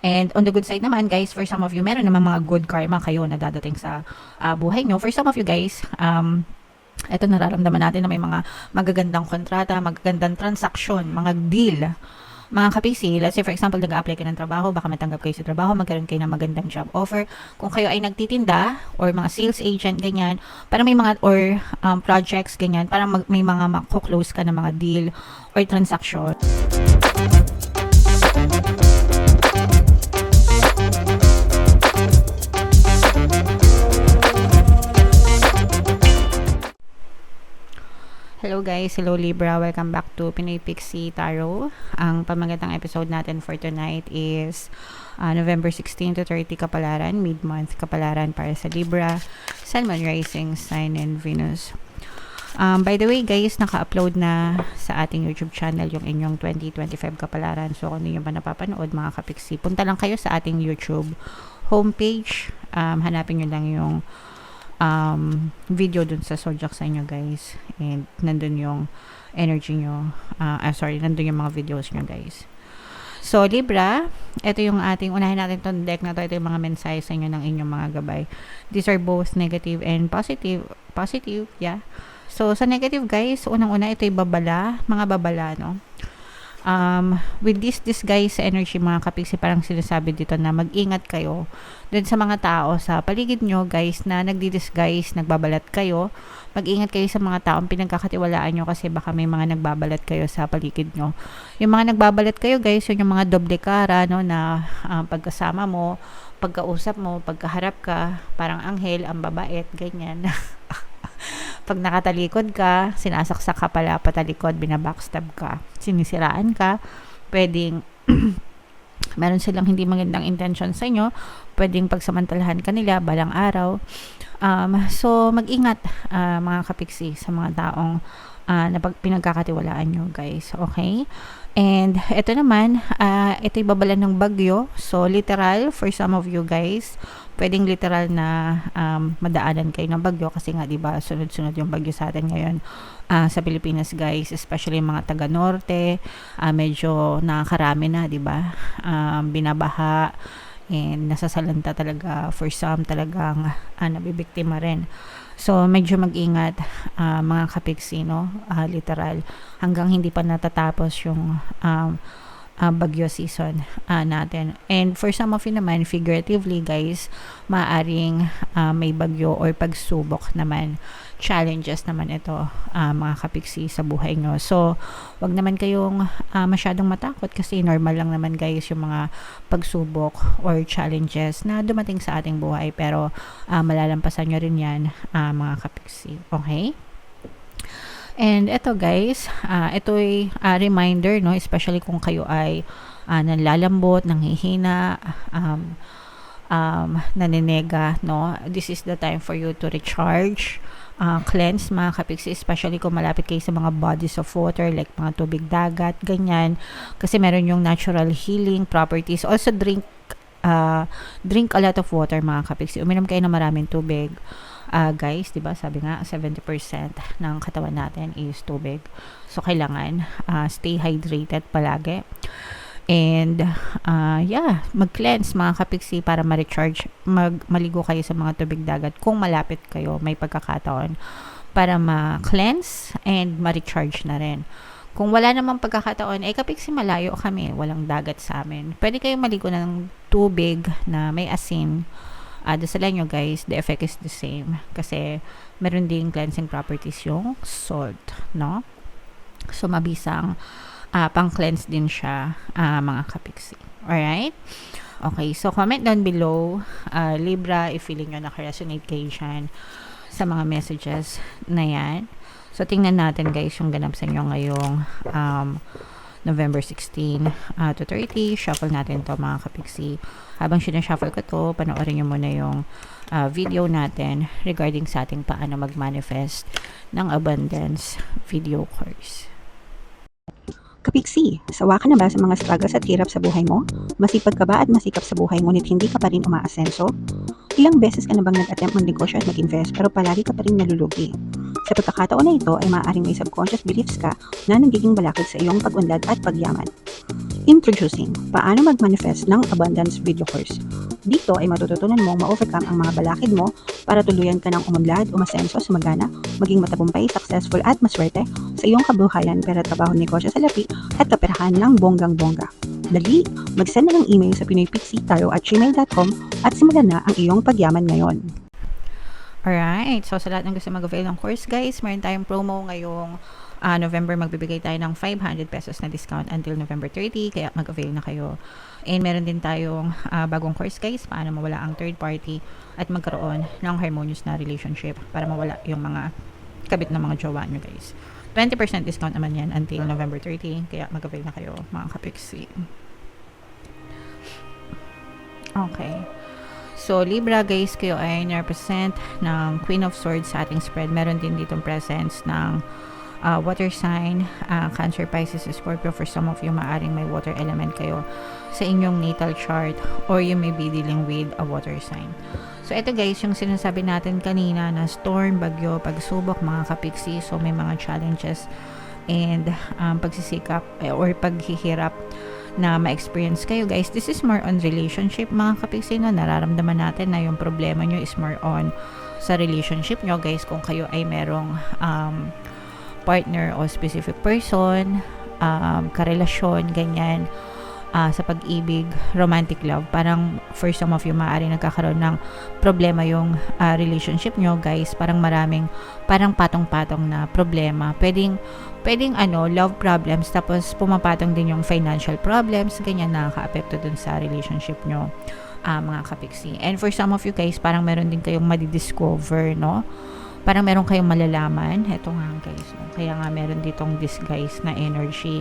And on the good side naman, guys, for some of you, meron naman mga good karma kayo na dadating sa buhay nyo. For some of you guys, ito nararamdaman natin na may mga magagandang kontrata, magagandang transaksyon, mga deal. Mga kapisi, let's say for example, nag-apply ka ng trabaho, baka matanggap kayo sa trabaho, magkaroon kayo ng magandang job offer. Kung kayo ay nagtitinda or mga sales agent, ganyan, parang may mga, or projects, ganyan, parang may mga mako-close ka ng mga deal or transaction. Hello guys, hello Libra, welcome back to Pinoy Pixie Tarot. Ang pamagatang episode natin for tonight is November 16 to 30 Kapalaran, mid-month Kapalaran para sa Libra, Sun, Moon, Rising, Sign, and Venus. By the way guys, naka-upload na sa ating YouTube channel yung inyong 2025 Kapalaran. So kung hindi nyo pa napapanood mga kapiksi, punta lang kayo sa ating YouTube homepage. Hanapin nyo lang yung video dun sa Zodiac sa inyo guys, and nandun yung energy nyo, nandun yung mga videos nyo guys. So Libra, ito yung ating, unahin natin itong deck na to, ito yung mga mensahe sa inyo ng inyong mga gabay. These are both negative and positive, yeah. So sa negative guys, unang-una ito yung babala, mga babala, no. With this guys energy mga kapiksi, parang sinasabi dito na mag-ingat kayo dun sa mga tao sa paligid nyo guys na nagdi-disguise, nagbabalat kayo. Mag-ingat kayo sa mga taong pinagkakatiwalaan nyo kasi baka may mga nagbabalat kayo sa paligid nyo. Yung mga nagbabalat kayo guys, yun yung mga doble cara, no, na pagkasama mo, pagkausap mo, pagkaharap ka, parang anghel, ang babait, ganyan. Pag nakatalikod ka, sinasaksak ka pala patalikod, binabackstab ka, sinisiraan ka, pwedeng meron silang hindi magandang intention sa inyo, pwedeng pagsamantalahan ka nila balang araw. So mag-ingat mga kapiksi sa mga taong na pinagkakatiwalaan nyo guys, okay? And ito naman, ito yung babala ng bagyo. So literal for some of you guys, pwedeng literal na madaanan kayo ng bagyo kasi nga 'di ba sunod-sunod yung bagyo sa atin ngayon sa Pilipinas guys, especially mga taga norte, medyo nakakarami na 'di ba, binabaha and nasasalanta talaga, for some talagang nabibiktima rin. So medyo mag-ingat mga kapiksi, no, literal hanggang hindi pa natatapos yung bagyo season natin. And for some of you naman, figuratively guys, maaring may bagyo or pagsubok naman, challenges naman ito mga kapiksi sa buhay nyo. So wag naman kayong masyadong matakot kasi normal lang naman guys yung mga pagsubok or challenges na dumating sa ating buhay, pero malalampasan nyo rin yan mga kapiksi, okay? And ito guys, ito'y reminder, no, especially kung kayo ay nanlalambot, nanghihina, naninega, no, this is the time for you to recharge, cleanse mga kapiksi, especially kung malapit kayo sa mga bodies of water like mga tubig dagat, ganyan, kasi meron yung natural healing properties. Also drink a lot of water mga kapiksi, uminom kayo ng maraming tubig. Guys, 'di ba? Sabi nga 70% ng katawan natin is tubig. So kailangan stay hydrated palagi. And yeah, mag-cleanse mga kapiksi para ma-recharge, maligo kayo sa mga tubig dagat kung malapit kayo, may pagkakataon para ma-cleanse and ma-recharge na rin. Kung wala namang pagkakataon, kapiksi malayo kami, walang dagat sa amin, pwede kayong maligo ng tubig na may asin. Dasalan nyo guys, the effect is the same kasi meron ding cleansing properties yung salt, no? So mabisang pang-cleanse din siya mga kapiksi. Alright? Okay, so comment down below Libra if feeling nyo naka-resonate kayo dyan sa mga messages na yan. So tingnan natin guys yung ganap sa inyo ngayong November 16 to 30. Shuffle natin to mga kapiksi. Habang sinashuffle ko to, panoorin nyo muna yung video natin regarding sa ating paano mag-manifest ng abundance video course. Kapiksi, sawa ka na ba sa mga struggles at hirap sa buhay mo? Masipag ka ba at masikap sa buhay ngunit hindi ka pa rin umaasenso? Ilang beses ka na bang nag-attempt mag-negosyo at mag-invest pero palagi ka pa rin nalulugi? Sa pagkakataon na ito ay maaaring may subconscious beliefs ka na nagiging balakid sa iyong pag-unlad at pagyaman. Introducing, paano mag-manifest ng abundance video course. Dito ay matututunan mong ma-overcome ang mga balakid mo para tuluyan ka ng umunlad, umasenso, sumagana, maging matagumpay, successful at maswerte sa iyong kabuhayan, pera, trabaho, negosyo, salapi at kaperahan ng bonggang-bongga. Dali, mag-send na ng email sa pinoypixitaro@gmail.com at simulan na ang iyong pagyaman ngayon. Alright, so sa lahat ng gusto mag-avail ng course guys, meron tayong promo ngayong November. Magbibigay tayo ng 500 pesos na discount until November 30, kaya mag-avail na kayo. And meron din tayong bagong course guys, paano mawala ang third party at magkaroon ng harmonious na relationship para mawala yung mga kabit ng mga jowa nyo guys. 20% discount naman yan until November 30, kaya mag-avail na kayo mga kapiksi. Okay. So, Libra guys, kayo ay na-represent ng Queen of Swords sa ating spread. Meron din ditong presence ng water sign, Cancer, Pisces, Scorpio. For some of you, maaring may water element kayo sa inyong natal chart or you may be dealing with a water sign. So, ito guys, yung sinasabi natin kanina na storm, bagyo, pagsubok, mga kapiksi. So, may mga challenges and pagsisikap or paghihirap na ma-experience kayo guys. This is more on relationship mga kapiksi, no? Nararamdaman natin na yung problema nyo is more on sa relationship nyo guys. Kung kayo ay merong partner o specific person, karelasyon, ganyan, sa pag-ibig, romantic love, parang for some of you maaari nagkakaroon ng problema yung relationship nyo guys. Parang maraming parang patong-patong na problema, pwedeng love problems, tapos pumapatong din yung financial problems, ganyan, nakaka-apekto dun sa relationship nyo mga kapiksi. And for some of you guys, parang meron din kayong madidiscover, no? Parang meron kayong malalaman. Eto nga guys, no? Kaya nga meron ditong disguise na energy.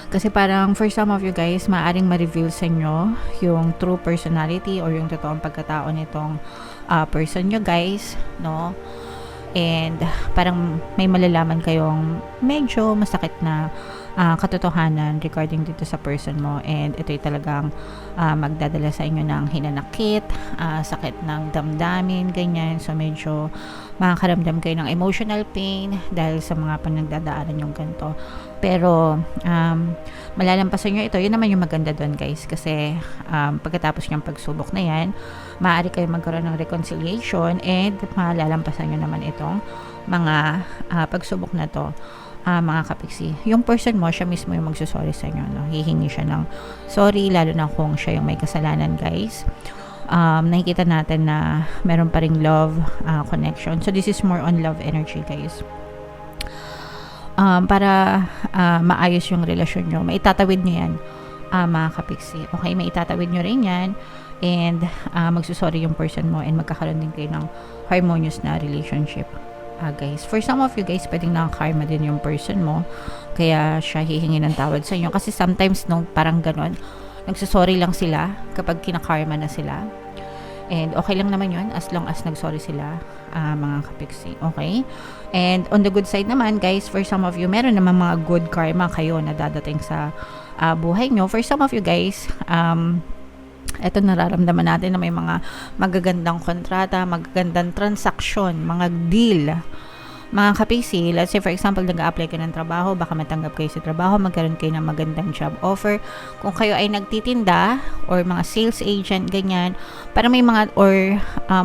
Kasi parang for some of you guys, maaaring ma-reveal sa inyo yung true personality or yung totoong pagkatao nitong person nyo guys, no? And parang may malalaman kayong medyo masakit na katotohanan regarding dito sa person mo, and ito'y talagang magdadala sa inyo ng hinanakit, sakit ng damdamin, ganyan. So medyo makakaramdam kayo ng emotional pain dahil sa mga panagdadaanan yung ganito. Pero malalampasan nyo ito. Yun naman yung maganda doon guys, kasi pagkatapos ng pagsubok na yan, maaari kayo magkaroon ng reconciliation and malalampasan nyo naman itong mga pagsubok na to mga kapiksi. Yung person mo, siya mismo yung magsusorry sa inyo, no? Hihingi siya ng sorry, lalo na kung siya yung may kasalanan guys. Nakikita natin na meron pa ring love connection. So this is more on love energy guys. Para maayos yung relasyon nyo, maitatawid nyo yan mga kapiksi. Okay, maitatawid nyo rin yan, and magsusorry yung person mo, and magkakaroon din kayo ng harmonious na relationship guys. For some of you guys, pwedeng nakakarma din yung person mo, kaya siya hihingi ng tawad sa inyo. Kasi sometimes no, parang ganon, nagsusorry lang sila kapag kinakarma na sila, and okay lang naman yun as long as nagsorry sila mga kapiksi. Okay, and on the good side naman guys, for some of you, meron naman mga good karma kayo na dadating sa buhay nyo. For some of you guys, eto nararamdaman natin na may mga magagandang kontrata, magagandang transaksyon, mga deal mga kapiksi. Let's say for example, nag-a-apply ka ng trabaho, baka matanggap kayo sa trabaho, magkaroon kayo ng magandang job offer. Kung kayo ay nagtitinda or mga sales agent, ganyan, para may mga or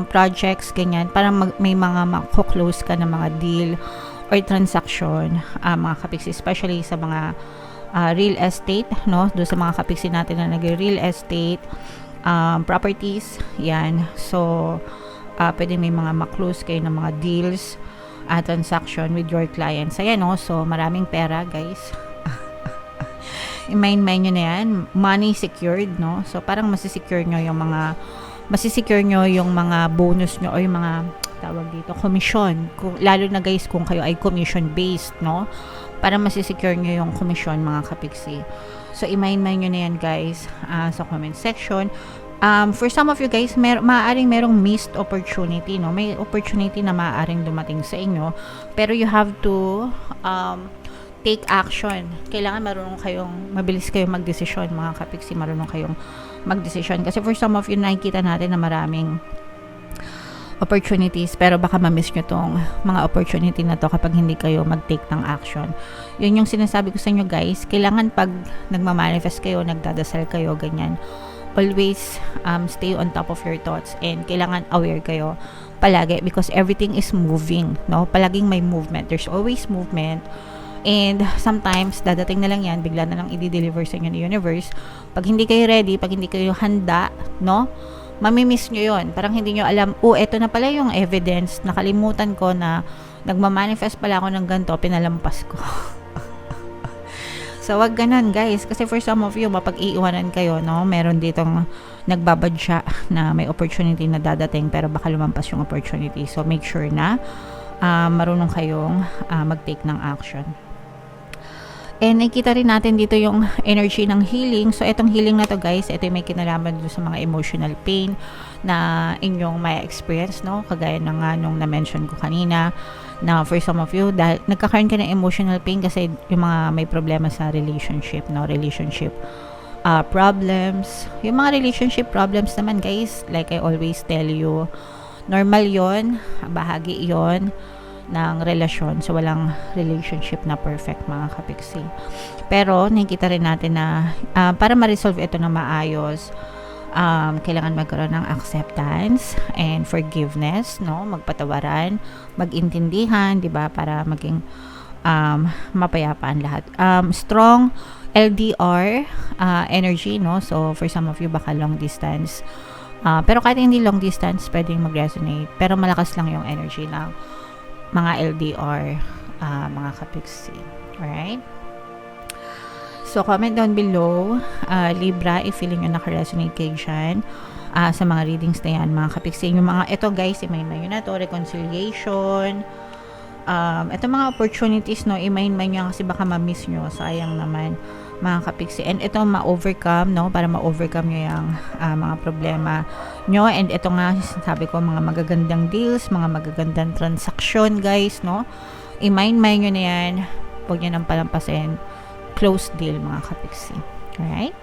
projects, ganyan, para may mga mako-close ka ng mga deal or transaction mga kapiksi, especially sa mga real estate, no? Doon sa mga kapiksi natin na nag-real estate properties, yan. So pwede may mga ma-close kayo ng mga deals transaction with your clients. Ayan, no? So maraming pera guys. I-mind nyo na yan, money secured, no? So parang masisecure nyo yung mga bonus nyo o yung mga tawag dito, commission. Lalo na guys kung kayo ay commission based, no? Para masisecure nyo yung commission mga kapiksi. So i-mind nyo na yan guys sa comment section. For some of you guys, maaaring merong missed opportunity, no? May opportunity na maaaring dumating sa inyo, pero you have to take action. Kailangan mabilis kayong magdesisyon mga kapiksi, marunong kayong magdesisyon. Kasi for some of you, nakikita natin na maraming opportunities, pero baka ma-miss nyo tong mga opportunity na to kapag hindi kayo mag-take ng action. Yun yung sinasabi ko sa inyo guys, kailangan pag nagmamanifest kayo, nagdadasal kayo, ganyan, always stay on top of your thoughts, and kailangan aware kayo palagi because everything is moving, no? Palaging may movement, there's always movement, and sometimes dadating na lang yan, bigla na lang i-deliver sa inyo ng universe. Pag hindi kayo ready, pag hindi kayo handa, no, mamimiss nyo yon. Parang hindi nyo alam, eto na pala yung evidence, nakalimutan ko na nagmamanifest pala ako ng ganito, pinalampas ko. So wag ganun guys, kasi for some of you, mapag-iiwanan kayo, no, meron ditong nagbabadya na may opportunity na dadating pero baka lumampas yung opportunity. So make sure na marunong kayong mag-take ng action. And nakita rin natin dito yung energy ng healing. So, itong healing na to guys, ito yung may kinalaman dito sa mga emotional pain na inyong may experience, no? Kagaya na nga nung na-mention ko kanina, na for some of you, dahil nagkakaroon ka ng emotional pain kasi yung mga may problema sa relationship, no? Relationship problems. Yung mga relationship problems naman guys, like I always tell you, normal yon, bahagi yon ng relasyon. So, walang relationship na perfect mga kapiksi. Pero, nakikita rin natin na para ma-resolve ito na maayos, kailangan magkaroon ng acceptance and forgiveness, no? Magpatawaran, magintindihan, di ba? Para maging mapayapaan lahat. Strong LDR energy, no? So, for some of you, baka long distance. Pero kahit hindi long distance, pwedeng mag-resonate. Pero malakas lang yung energy ng mga LDR, mga kapiksi. Alright? So, comment down below, Libra, if feeling nyo naka-resonate kayo dyan, sa mga readings na yan, mga kapiksi. Yung mga, ito guys, imain-main nyo na to, reconciliation, ito mga opportunities, no, imain-main nyo kasi baka ma-miss nyo, sayang naman, mga kapiksi. And ito ma-overcome, no, para ma-overcome nyo yung mga problema nyo. And ito nga, sabi ko, mga magagandang deals, mga magagandang transaction, guys, no. I-mind nyo na yan. Huwag nyo nang palampasin. Close deal, mga kapiksi. Alright?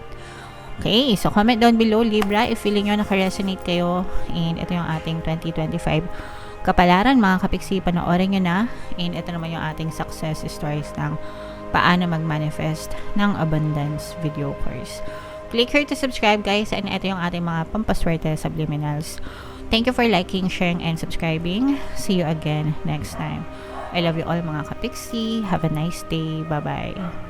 Okay, so comment down below, Libra, if feeling nyo naka-resonate kayo. And ito yung ating 2025 kapalaran, mga kapiksi. Panoorin nyo na. And ito naman yung ating success stories ng paano mag-manifest ng abundance video course. Click here to subscribe guys, and ito yung ating mga pampaswerte subliminals. Thank you for liking, sharing, and subscribing. See you again next time. I love you all mga kapiksi. Have a nice day. Bye-bye.